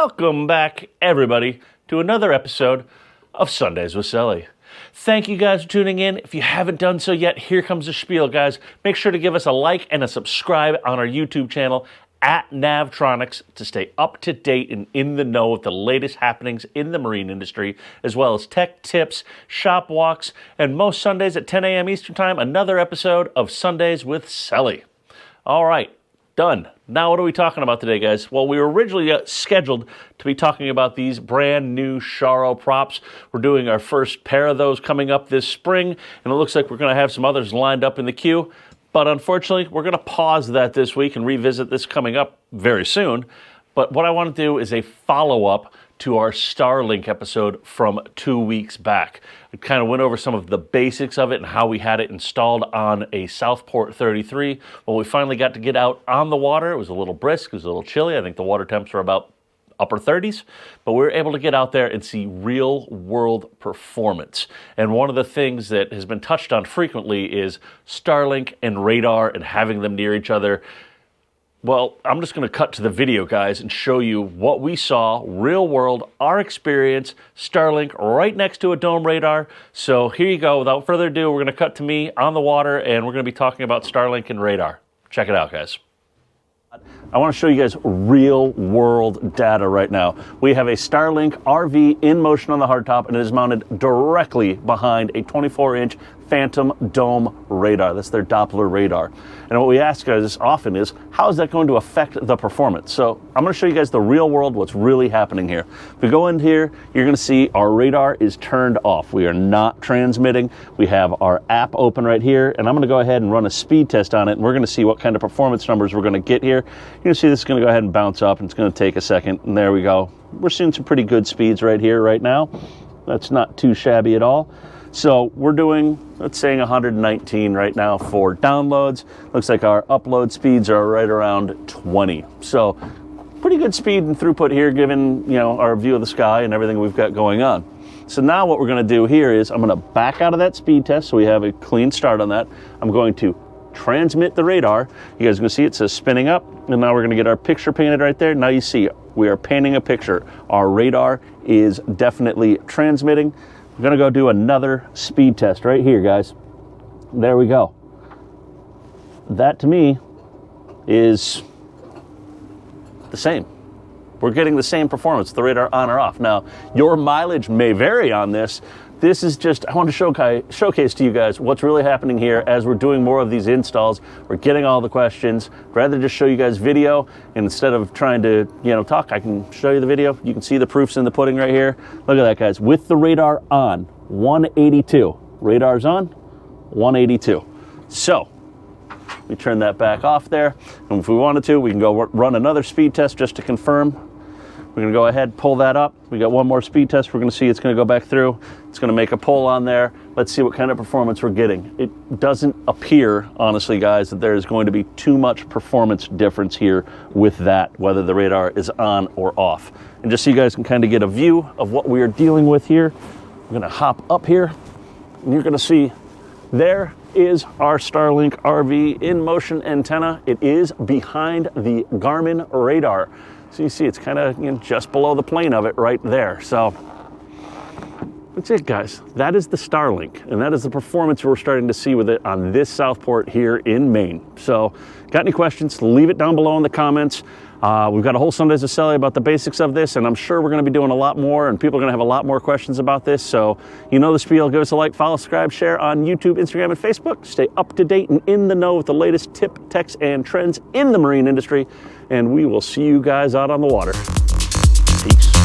Welcome back, everybody, to another episode of Sundays with Sully. Thank you guys for tuning in. If you haven't done so yet, here comes the spiel, guys. Make sure to give us a like and a subscribe on our YouTube channel at Navtronics to stay up to date and in the know with the latest happenings in the marine industry, as well as tech tips, shop walks, and most Sundays at 10 a.m. Eastern Time, another episode of Sundays with Sully. All right. Done. Now what are we talking about today, guys? Well, we were originally scheduled to be talking about these brand new Sharo props. We're doing our first pair of those coming up this spring, and it looks like we're going to have some others lined up in the queue. But unfortunately, we're going to pause that this week and revisit this coming up very soon. But what I want to do is a follow-up to our Starlink episode from 2 weeks back. We kind of went over some of the basics of it and how we had it installed on a Southport 33. When we finally got to get out on the water, it was a little brisk, it was a little chilly. I think the water temps were about upper 30s, but we were able to get out there and see real world performance. And one of the things that has been touched on frequently is Starlink and radar and having them near each other. Well, I'm just going to cut to the video, guys, and show you what we saw, real world, our experience, Starlink right next to a dome radar. So here you go. Without further ado, we're going to cut to me on the water, and we're going to be talking about Starlink and radar. Check it out, guys. I want to show you guys real world data right now. We have a Starlink RV in motion on the hardtop, and it is mounted directly behind a 24-inch Phantom Dome radar. That's their Doppler radar. And what we ask guys often is, how is that going to affect the performance? So I'm going to show you guys the real world, what's really happening here. If we go in here, you're going to see our radar is turned off. We are not transmitting. We have our app open right here, and I'm going to go ahead and run a speed test on it, and we're going to see what kind of performance numbers we're going to get here. You're going to see this is going to go ahead and bounce up, and it's going to take a second, and there we go. We're seeing some pretty good speeds right here right now. That's not too shabby at all. So we're doing, let's say 119 right now for downloads. Looks like our upload speeds are right around 20. So pretty good speed and throughput here given, our view of the sky and everything we've got going on. So now what we're going to do here is I'm going to back out of that speed test so we have a clean start on that. I'm going to transmit the radar. You guys are going to see it says spinning up, and now we're going to get our picture painted right there. Now you see we are painting a picture. Our radar is definitely transmitting. We're going to go do another speed test right here, guys. There we go. That to me is the same. We're getting the same performance, the radar on or off. Now, your mileage may vary on this. This is just, I want to showcase to you guys what's really happening here as we're doing more of these installs. We're getting all the questions. Rather just show you guys video, and instead of trying to, talk, I can show you the video. You can see the proofs in the pudding right here. Look at that, guys. With the radar on, 182. Radar's on, 182. So, we turn that back off there. And if we wanted to, we can go run another speed test just to confirm. We're going to go ahead, pull that up. We got one more speed test. We're going to see it's going to go back through. It's going to make a pull on there. Let's see what kind of performance we're getting. It doesn't appear, honestly, guys, that there's going to be too much performance difference here with that, whether the radar is on or off. And just so you guys can kind of get a view of what we are dealing with here, I'm going to hop up here, and you're going to see there is our Starlink RV in motion antenna. It is behind the Garmin radar. So you see it's kind of just below the plane of it right there. So that's it, guys. That is the Starlink, and that is the performance we're starting to see with it on this Southport here in Maine. So got any questions, leave it down below in the comments. We've got a whole Sundays with Sully about the basics of this, and I'm sure we're going to be doing a lot more, and people are going to have a lot more questions about this. So you know the spiel. Give us a like, follow, subscribe, share on YouTube, Instagram, and Facebook. Stay up to date and in the know with the latest tip, techs, and trends in the marine industry. And we will see you guys out on the water. Peace.